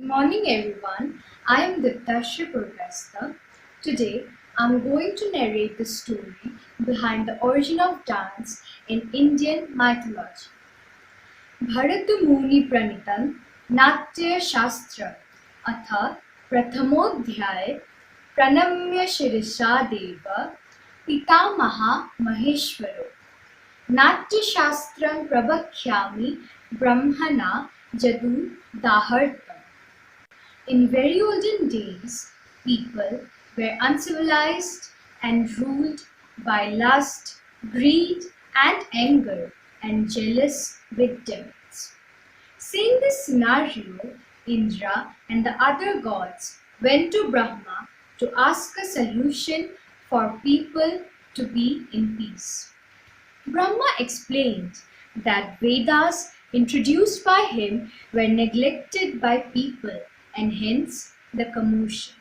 Morning everyone, I am Diptasree. Today I am going to narrate the story behind the origin of dance in Indian mythology. Bharatmuni प्रणीतं Natyashastra अथ प्रथमोऽध्याय प्रणम्य शिरसा देव पितामहः महेश्वरो नाट्यशास्त्रं प्रवक्ष्यामि ब्रह्मणा जदुदाहर्तम्. In very olden days, people were uncivilized and ruled by lust, greed, and anger, and jealous with demons. Seeing this scenario, Indra and the other gods went to Brahma to ask a solution for people to be in peace. Brahma explained that Vedas introduced by him were neglected by people and hence the commotion.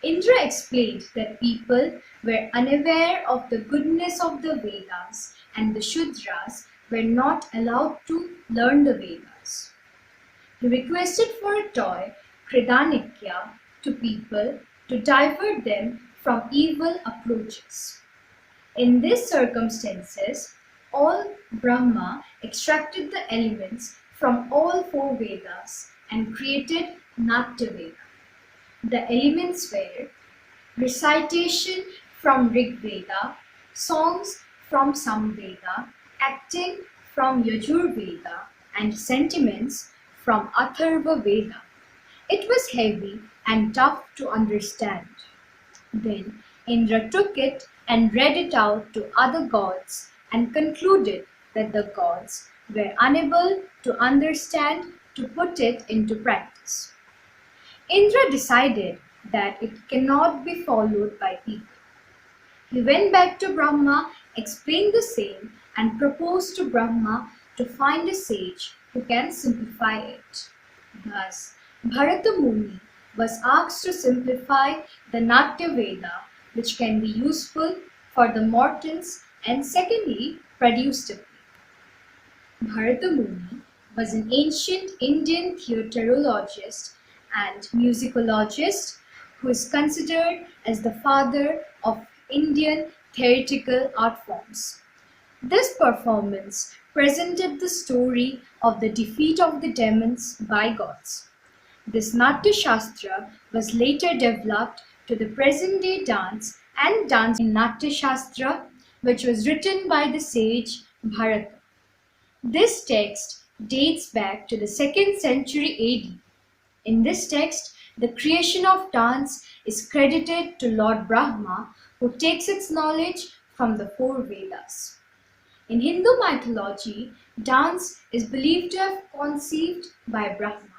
Indra explained that people were unaware of the goodness of the Vedas and the Shudras were not allowed to learn the Vedas. He requested for a toy, Kridanikya, to people to divert them from evil approaches. In these circumstances, all Brahma extracted the elements from all four Vedas and created Natya Veda. The elements were recitation from Rig Veda, songs from Samveda, acting from Yajur Veda, and sentiments from Atharva Veda. It was heavy and tough to understand. Then Indra took it and read it out to other gods and concluded that the gods were unable to understand to put it into practice. Indra decided that it cannot be followed by people. He went back to Brahma, explained the same, and proposed to Brahma to find a sage who can simplify it. Thus, Bharata Muni was asked to simplify the Natya Veda, which can be useful for the mortals and secondly produced a play. Bharata Muni was an ancient Indian theatrologist and musicologist who is considered as the father of Indian theatrical art forms. This performance presented the story of the defeat of the demons by gods. This Natya Shastra was later developed to the present day dance and dance in Natya Shastra, which was written by the sage Bharata. This text dates back to the 2nd century AD. In this text, the creation of dance is credited to Lord Brahma, who takes its knowledge from the four Vedas. In Hindu mythology, dance is believed to have conceived by Brahma.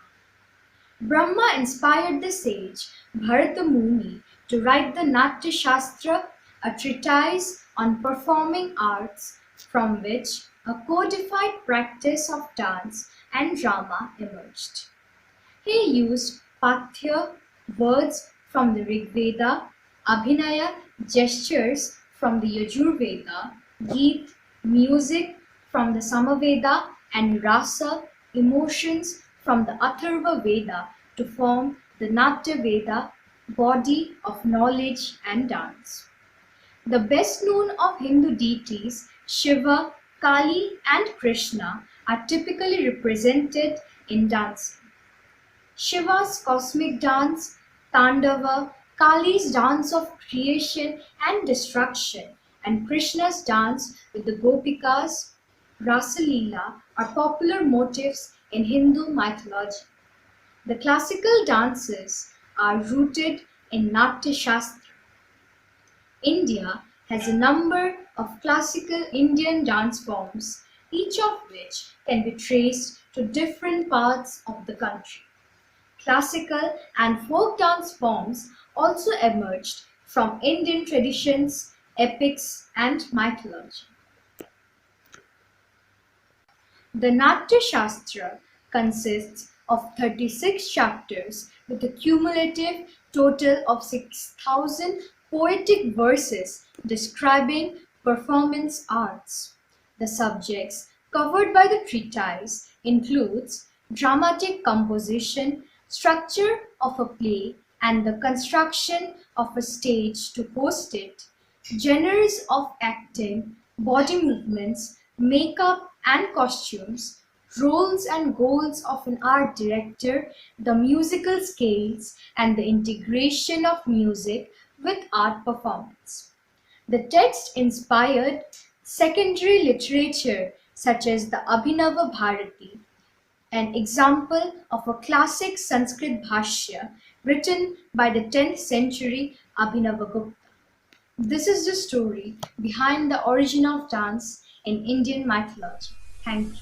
Brahma inspired the sage Bharata Muni to write the Natya Shastra, a treatise on performing arts from which a codified practice of dance and drama emerged. He used Pathya, words from the Rig Veda, Abhinaya, gestures from the Yajur Veda, Geet, music from the Samaveda, and Rasa, emotions from the Atharva Veda to form the Natya Veda, body of knowledge and dance. The best known of Hindu deities, Shiva, Kali, and Krishna, are typically represented in dancing. Shiva's cosmic dance, Tandava, Kali's dance of creation and destruction, and Krishna's dance with the Gopikas, Rasa Leela, are popular motifs in Hindu mythology. The classical dances are rooted in Natya Shastra. India has a number of classical Indian dance forms, each of which can be traced to different parts of the country. Classical and folk dance forms also emerged from Indian traditions, epics, and mythology. The Natya Shastra consists of 36 chapters with a cumulative total of 6,000 poetic verses describing performance arts. The subjects covered by the treatise includes dramatic composition, structure of a play and the construction of a stage to host it, genres of acting, body movements, makeup and costumes, roles and goals of an art director, the musical scales, and the integration of music with art performance. The text inspired secondary literature such as the Abhinava Bharati, an example of a classic Sanskrit Bhashya written by the 10th century Abhinavagupta. This is the story behind the origin of dance in Indian mythology. Thank you.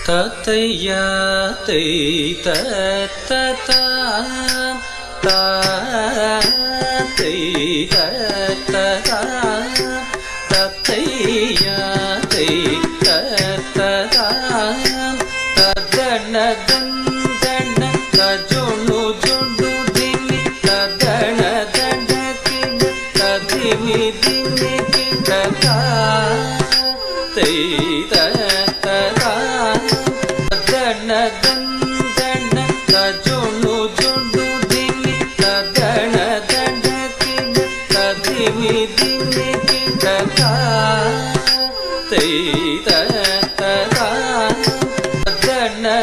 Tataya te ta ta ta ta te ta ta ta tataya te ta ta ta ta dana dana ta jonu jonu dimi ta dana dana kina ta dimi dimi kina ta te ta ta ta dana dana ta jonu jonu dimi ta dana dana kina ta dimi dimi kina ta te ta ta ta dana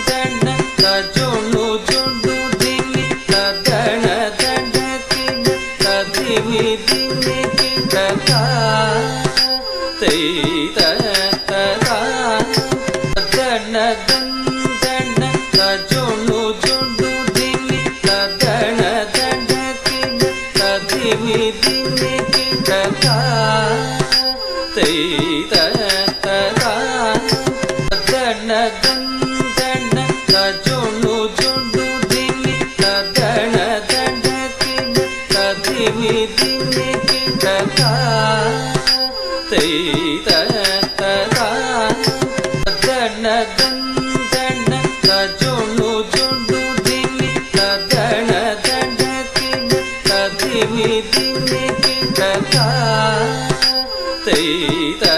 dana ta jonu jonu dimi ta dana dana kina ta dimi dimi kina ta te ta ta ta dana dana ta jonu jonu dimi ta dana dana kina ta dimi dimi kina ta te ta ta ta dana dana ta jonu jonu dimi ta dana dana kina ta dimi dimi kina ta te ta ta ta dana dana ta jonu jonu dimi ta dana dana kina ta dimi dimi kina ta te ta